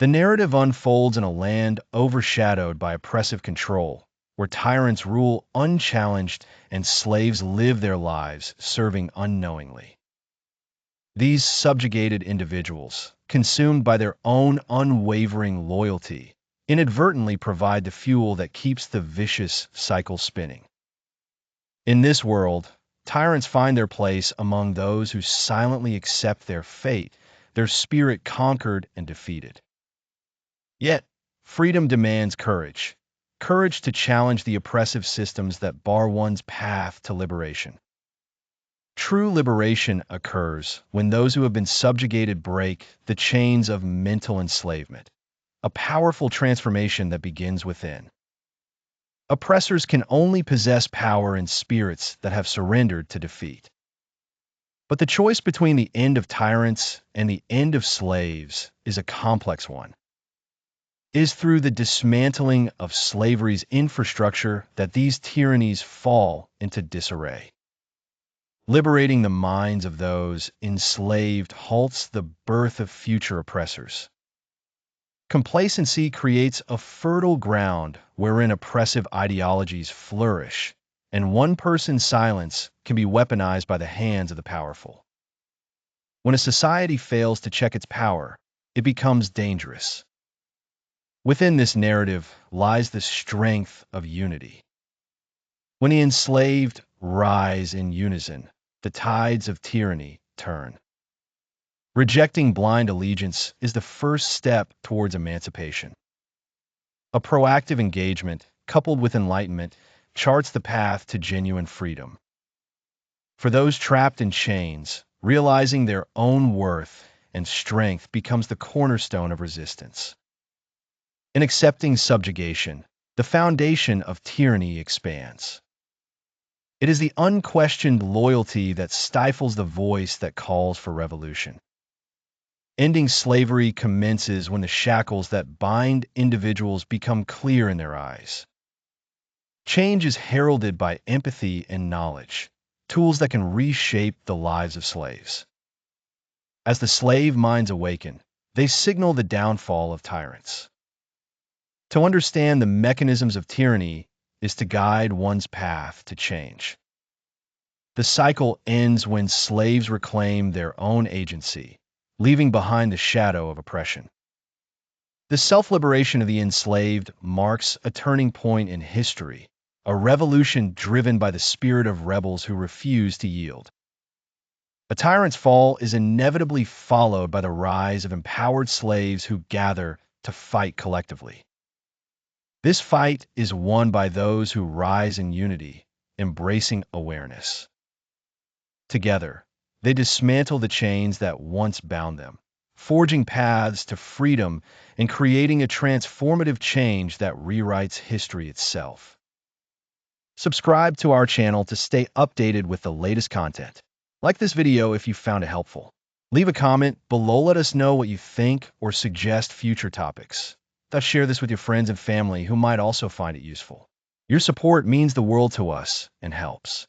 The narrative unfolds in a land overshadowed by oppressive control, where tyrants rule unchallenged and slaves live their lives serving unknowingly. These subjugated individuals, consumed by their own unwavering loyalty, inadvertently provide the fuel that keeps the vicious cycle spinning. In this world, tyrants find their place among those who silently accept their fate, their spirit conquered and defeated. Yet, freedom demands courage, courage to challenge the oppressive systems that bar one's path to liberation. True liberation occurs when those who have been subjugated break the chains of mental enslavement, a powerful transformation that begins within. Oppressors can only possess power in spirits that have surrendered to defeat. But the choice between the end of tyrants and the end of slaves is a complex one. It is through the dismantling of slavery's infrastructure that these tyrannies fall into disarray. Liberating the minds of those enslaved halts the birth of future oppressors. Complacency creates a fertile ground wherein oppressive ideologies flourish, and one person's silence can be weaponized by the hands of the powerful. When a society fails to check its power, it becomes dangerous. Within this narrative lies the strength of unity. When the enslaved rise in unison, the tides of tyranny turn. Rejecting blind allegiance is the first step towards emancipation. A proactive engagement, coupled with enlightenment, charts the path to genuine freedom. For those trapped in chains, realizing their own worth and strength becomes the cornerstone of resistance. In accepting subjugation, the foundation of tyranny expands. It is the unquestioned loyalty that stifles the voice that calls for revolution. Ending slavery commences when the shackles that bind individuals become clear in their eyes. Change is heralded by empathy and knowledge, tools that can reshape the lives of slaves. As the slave minds awaken, they signal the downfall of tyrants. To understand the mechanisms of tyranny is to guide one's path to change. The cycle ends when slaves reclaim their own agency, leaving behind the shadow of oppression. The self-liberation of the enslaved marks a turning point in history, a revolution driven by the spirit of rebels who refuse to yield. A tyrant's fall is inevitably followed by the rise of empowered slaves who gather to fight collectively. This fight is won by those who rise in unity, embracing awareness. Together, they dismantle the chains that once bound them, forging paths to freedom and creating a transformative change that rewrites history itself. Subscribe to our channel to stay updated with the latest content. Like this video if you found it helpful. Leave a comment below, let us know what you think or suggest future topics. Thus share this with your friends and family who might also find it useful. Your support means the world to us and helps